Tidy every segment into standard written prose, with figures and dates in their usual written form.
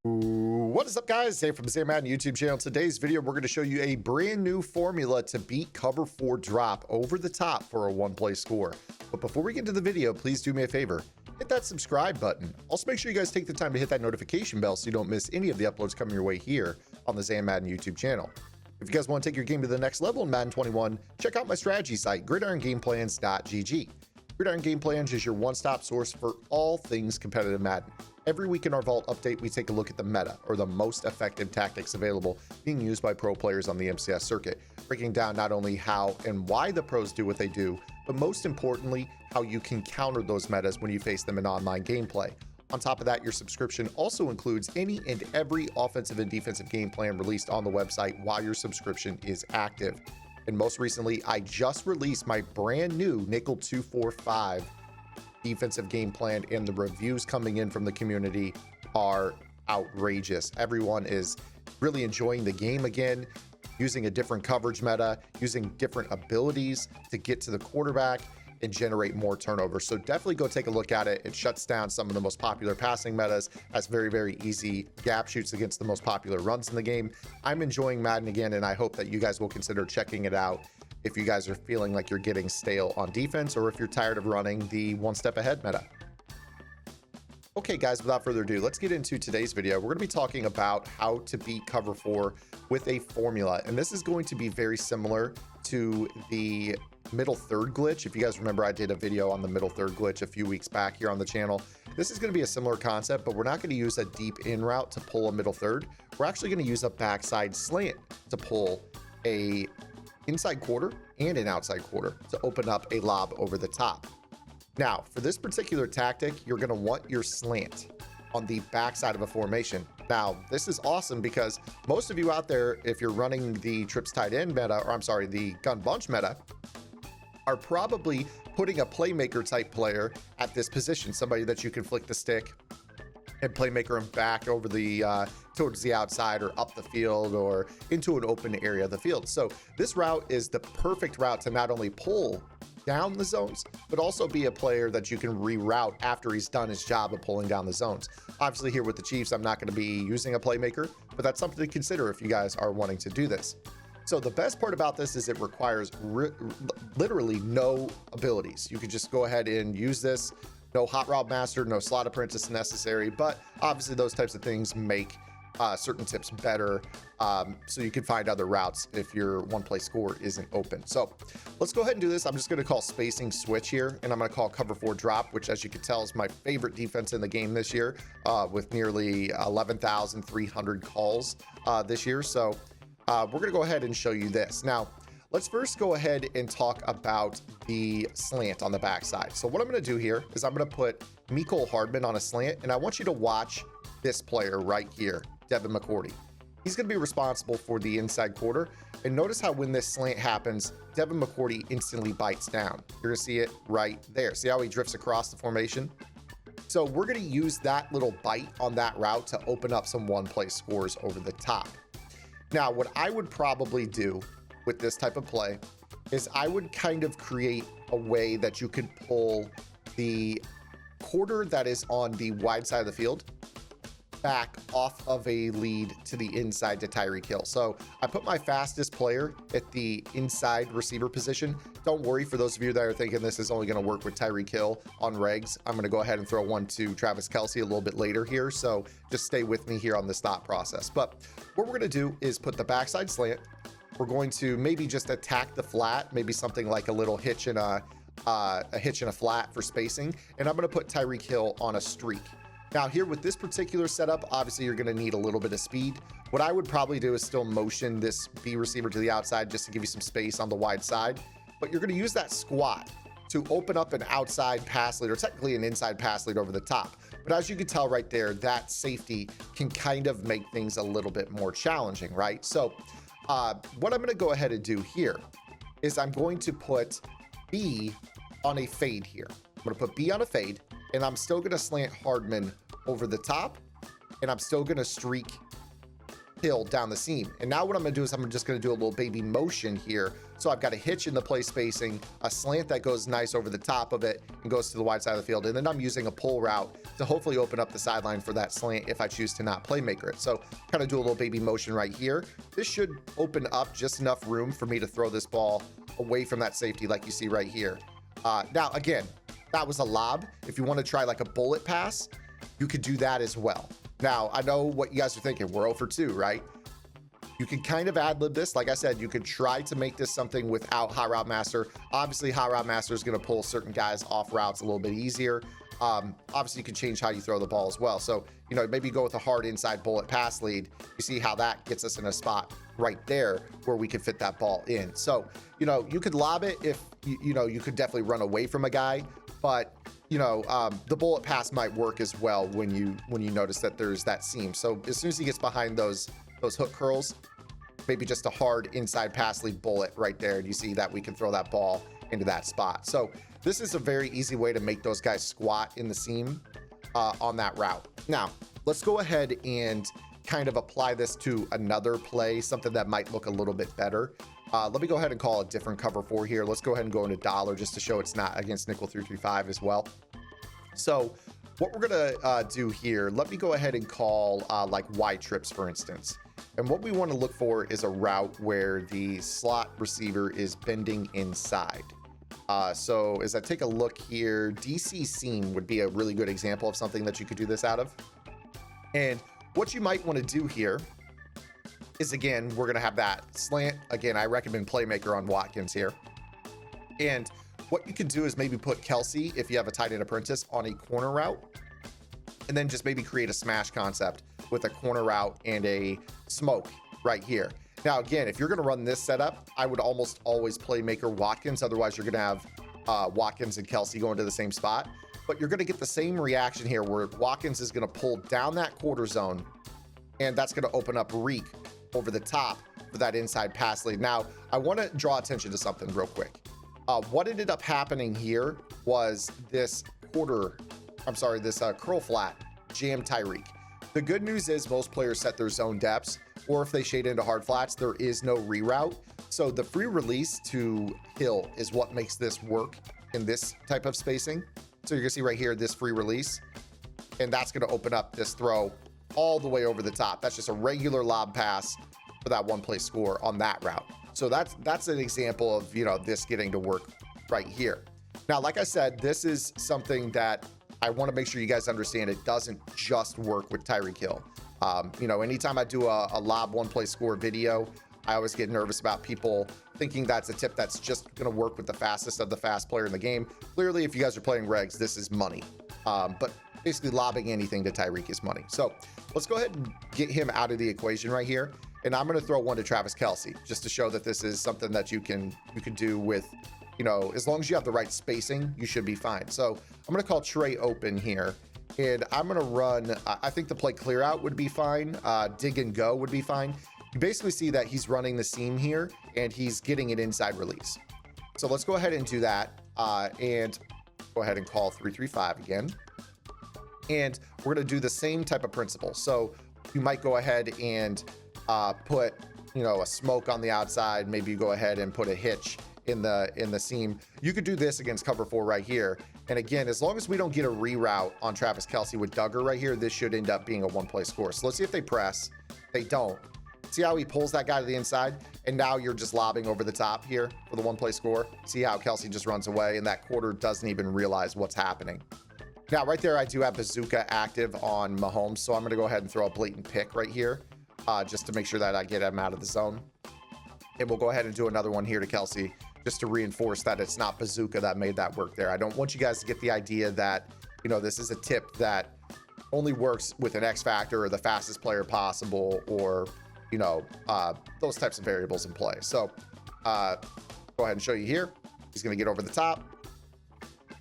What is up, guys? Dave from the Madden YouTube channel. Today's video, we're going to show you a brand new formula to beat cover 4 drop over the top for a one-play score. But before we get into the video, please do me a favor. Hit that subscribe button. Also, make sure you guys take the time to hit that notification bell so you don't miss any of the uploads coming your way here on the Madden YouTube channel. If you guys want to take your game to the next level in Madden 21, check out my strategy site, gridirongameplans.gg. Gridiron Game Plans is your one-stop source for all things competitive Madden. Every week in our Vault update, we take a look at the meta, or the most effective tactics available being used by pro players on the MCS circuit, breaking down not only how and why the pros do what they do, but most importantly, how you can counter those metas when you face them in online gameplay. On top of that, your subscription also includes any and every offensive and defensive game plan released on the website while your subscription is active. And most recently, I just released my brand new Nickel 245 defensive game plan, and the reviews coming in from the community are outrageous. Everyone is really enjoying the game again, using a different coverage meta, using different abilities to get to the quarterback and generate more turnover. So definitely go take a look at it. It shuts down some of the most popular passing metas, has very easy gap shoots against the most popular runs in the game. I'm enjoying Madden again, and I hope that you guys will consider checking it out if you guys are feeling like you're getting stale on defense, or if you're tired of running the one step ahead meta. Okay guys, without further ado, let's get into today's video. We're going to be talking about how to beat cover 4 with a formula, and this is going to be very similar to the middle third glitch. If you guys remember, I did a video on the middle third glitch a few weeks back here on the channel. This is going to be a similar concept, but we're not going to use a deep in route to pull a middle third. We're actually going to use a backside slant to pull a inside quarter and an outside quarter to open up a lob over the top. Now, for this particular tactic, you're going to want your slant on the backside of a formation. Now, this is awesome because most of you out there, if you're running the trips tight end meta, or I'm sorry, the gun bunch meta, are probably putting a playmaker type player at this position, somebody that you can flick the stick and playmaker him back over the towards the outside or up the field or into an open area of the field. So this route is the perfect route to not only pull down the zones, but also be a player that you can reroute after he's done his job of pulling down the zones. Obviously here with the Chiefs, I'm not going to be using a playmaker, but that's something to consider if you guys are wanting to do this. So the best part about this is it requires literally no abilities. You can just go ahead and use this. No hot route master, no slot apprentice necessary, but obviously those types of things make certain tips better, so you can find other routes if your one play score isn't open. So let's go ahead and do this. I'm just going to call spacing switch here, and I'm going to call cover 4 drop, which as you can tell is my favorite defense in the game this year, with nearly 11,300 calls this year. So we're going to go ahead and show you this. Now, let's first go ahead and talk about the slant on the backside. So what I'm going to do here is I'm going to put Mecole Hardman on a slant, and I want you to watch this player right here, Devin McCourty. He's going to be responsible for the inside quarter, and notice how when this slant happens, Devin McCourty instantly bites down. You're going to see it right there. See how he drifts across the formation? So we're going to use that little bite on that route to open up some one-play scores over the top. Now, what I would probably do with this type of play is I would kind of create a way that you could pull the quarter that is on the wide side of the field back off of a lead to the inside to Tyreek Hill. So I put my fastest player at the inside receiver position. Don't worry, for those of you that are thinking this is only going to work with Tyreek Hill on regs, I'm going to go ahead and throw one to Travis Kelce a little bit later here. So just stay with me here on this thought process. But what we're going to do is put the backside slant. We're going to maybe just attack the flat, maybe something like a little hitch and a hitch and a flat for spacing. And I'm going to put Tyreek Hill on a streak. Now here with this particular setup, obviously you're going to need a little bit of speed. What I would probably do is still motion this B receiver to the outside just to give you some space on the wide side. But you're going to use that squat to open up an outside pass lead, or technically an inside pass lead over the top. But as you can tell right there, that safety can kind of make things a little bit more challenging, right? So what I'm going to go ahead and do here is I'm going to put B on a fade here. I'm going to put B on a fade, and I'm still going to slant Hardman over the top, and I'm still going to streak hill down the seam. And now what I'm gonna do is I'm just gonna do a little baby motion here. So I've got a hitch in the play spacing, a slant that goes nice over the top of it and goes to the wide side of the field. And then I'm using a pull route to hopefully open up the sideline for that slant if I choose to not playmaker it. So kind of do a little baby motion right here. This should open up just enough room for me to throw this ball away from that safety like you see right here. Now, again, that was a lob. If you want to try like a bullet pass, you could do that as well. Now, I know what you guys are thinking. We're 0 for 2, right? You can kind of ad-lib this. Like I said, you could try to make this something without Hot Route Master. Obviously, Hot Route Master is going to pull certain guys off routes a little bit easier. Obviously, you can change how you throw the ball as well. So, you know, maybe go with a hard inside bullet pass lead. You see how that gets us in a spot right there where we can fit that ball in. So, you know, you could lob it if, you know, you could definitely run away from a guy. But, you know, the bullet pass might work as well when you notice that there's that seam. So as soon as he gets behind those hook curls, maybe just a hard inside pass lead bullet right there, and you see that we can throw that ball into that spot. So this is a very easy way to make those guys squat in the seam on that route. Now, let's go ahead and kind of apply this to another play, something that might look a little bit better. Let me go ahead and call a different cover 4 here. Let's go ahead and go into dollar just to show it's not against nickel 335 as well. So what we're gonna do here, let me go ahead and call like Y trips, for instance. And what we want to look for is a route where the slot receiver is bending inside. So as I take a look here, DC seam would be a really good example of something that you could do this out of. And what you might want to do here is, again, we're going to have that slant. Again, I recommend playmaker on Watkins here. And what you could do is maybe put Kelsey, if you have a tight end apprentice, on a corner route, and then just maybe create a smash concept with a corner route and a smoke right here. Now, again, if you're going to run this setup, I would almost always playmaker Watkins. Otherwise, you're going to have Watkins and Kelsey going to the same spot. But you're going to get the same reaction here where Watkins is going to pull down that quarter zone, and that's going to open up Reek over the top for that inside pass lead. Now, I want to draw attention to something real quick. What ended up happening here was this curl flat jammed Tyreek. The good news is most players set their zone depths, or if they shade into hard flats, there is no reroute. So the free release to hill is what makes this work in this type of spacing. So you're gonna see right here, this free release, and that's gonna open up this throw all the way over the top. That's just a regular lob pass for that one play score on that route. So that's an example of, you know, this getting to work right here. Now, like I said, this is something that I want to make sure you guys understand. It doesn't just work with Tyreek Hill. You know, anytime I do a lob one play score video, I always get nervous about people thinking that's a tip that's just going to work with the fastest of the fast player in the game. Clearly, if you guys are playing regs, this is money. But basically lobbing anything to Tyreek is money. So let's go ahead and get him out of the equation right here. And I'm going to throw one to Travis Kelce just to show that this is something that you can do with, you know, as long as you have the right spacing, you should be fine. So I'm going to call Trey open here, and I'm going to run, I think the play clear out would be fine. Dig and go would be fine. You basically see that he's running the seam here and he's getting an inside release. So let's go ahead and do that. And go ahead and call 335 again. And we're going to do the same type of principle. So you might go ahead and put, you know, a smoke on the outside. Maybe you go ahead and put a hitch in the seam. You could do this against cover 4 right here. And again, as long as we don't get a reroute on Travis Kelce with Duggar right here, this should end up being a one play score. So let's see if they press. They don't. See how he pulls that guy to the inside? And now you're just lobbing over the top here for the one play score. See how Kelce just runs away and that quarter doesn't even realize what's happening. Now right there, I do have Bazooka active on Mahomes. So I'm going to go ahead and throw a blatant pick right here just to make sure that I get him out of the zone. And we'll go ahead and do another one here to Kelce, just to reinforce that it's not Bazooka that made that work there. I don't want you guys to get the idea that, you know, this is a tip that only works with an X factor or the fastest player possible, or, you know, those types of variables in play. So go ahead and show you here. He's going to get over the top,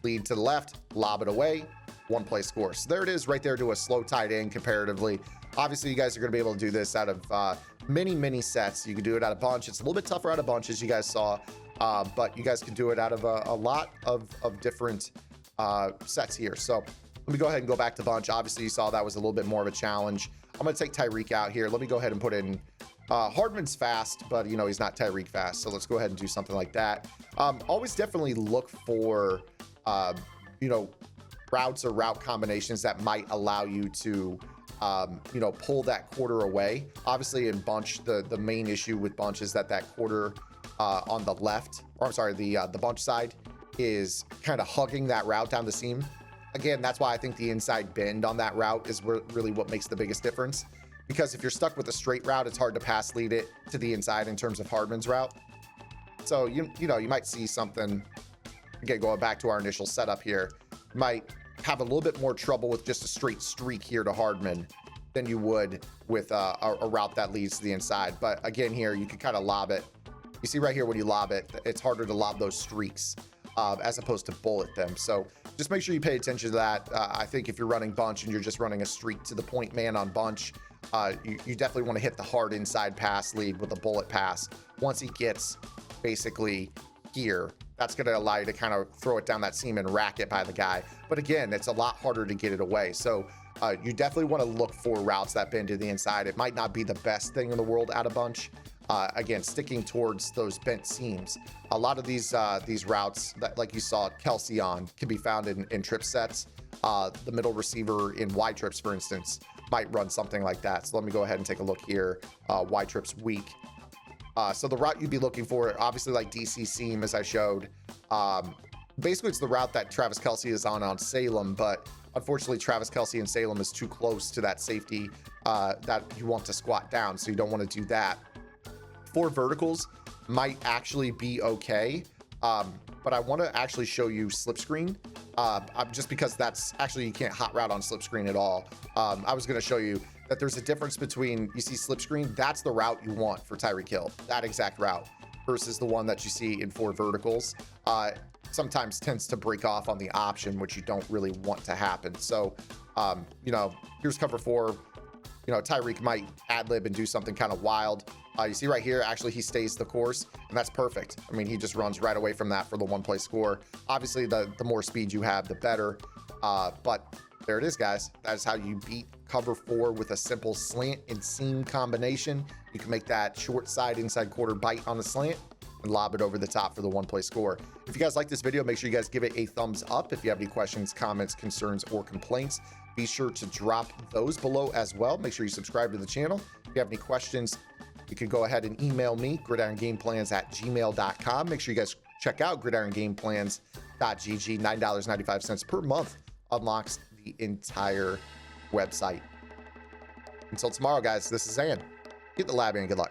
lead to the left, lob it away, one play score. So there it is right there to a slow tight end comparatively. Obviously, you guys are going to be able to do this out of many sets. You can do it out of bunch. It's a little bit tougher out of bunch, as you guys saw. But you guys can do it out of a lot of different sets here. So let me go ahead and go back to bunch. Obviously, you saw that was a little bit more of a challenge. I'm going to take Tyreek out here. Let me go ahead and put in Hardman's fast, but you know, he's not Tyreek fast. So let's go ahead and do something like that. Always definitely look for, you know, routes or route combinations that might allow you to, you know, pull that quarter away. Obviously in bunch, the main issue with bunch is that quarter on the left, or I'm sorry, the bunch side is kind of hugging that route down the seam. Again, that's why I think the inside bend on that route is really what makes the biggest difference. Because if you're stuck with a straight route, it's hard to pass lead it to the inside in terms of Hardman's route. So, you know, you might see something, again, going back to our initial setup here, you might have a little bit more trouble with just a straight streak here to Hardman than you would with a route that leads to the inside. But again, here, you can kind of lob it. You see right here, when you lob it, it's harder to lob those streaks as opposed to bullet them. So just make sure you pay attention to that. I think if you're running bunch and you're just running a streak to the point man on bunch, you definitely want to hit the hard inside pass lead with a bullet pass. Once he gets basically here, that's going to allow you to kind of throw it down that seam and rack it by the guy. But again, it's a lot harder to get it away. So you definitely want to look for routes that bend to the inside. It might not be the best thing in the world out of bunch. Again, sticking towards those bent seams. A lot of these routes that, like you saw Kelsey on, can be found in trip sets. The middle receiver in Y trips, for instance, might run something like that. So let me go ahead and take a look here. Y trips weak. So the route you'd be looking for, obviously like DC seam, as I showed. Basically, it's the route that Travis Kelsey is on Salem, but unfortunately, Travis Kelsey and Salem is too close to that safety that you want to squat down, so you don't want to do that. 4 verticals might actually be okay, but I want to actually show you slip screen, just because that's actually, you can't hot route on slip screen at all. I was going to show you that there's a difference between, you see slip screen, that's the route you want for Tyreek Hill, that exact route, versus the one that you see in 4 verticals. Sometimes tends to break off on the option, which you don't really want to happen. So, you know, here's cover 4. You know, Tyreek might ad-lib and do something kind of wild. You see right here, actually, he stays the course, and that's perfect. I mean, he just runs right away from that for the 1-play score. Obviously, the more speed you have, the better. But there it is, guys. That's how you beat cover 4 with a simple slant and seam combination. You can make that short side, inside quarter bite on the slant and lob it over the top for the 1-play score. If you guys like this video, make sure you guys give it a thumbs up. If you have any questions, comments, concerns, or complaints, be sure to drop those below as well. Make sure you subscribe to the channel. If you have any questions, you can go ahead and email me, gridirongameplans@gmail.com. Make sure you guys check out gridirongameplans.gg. $9.95 per month unlocks the entire website. Until tomorrow, guys, this is Zan. Get the lab in. Good luck.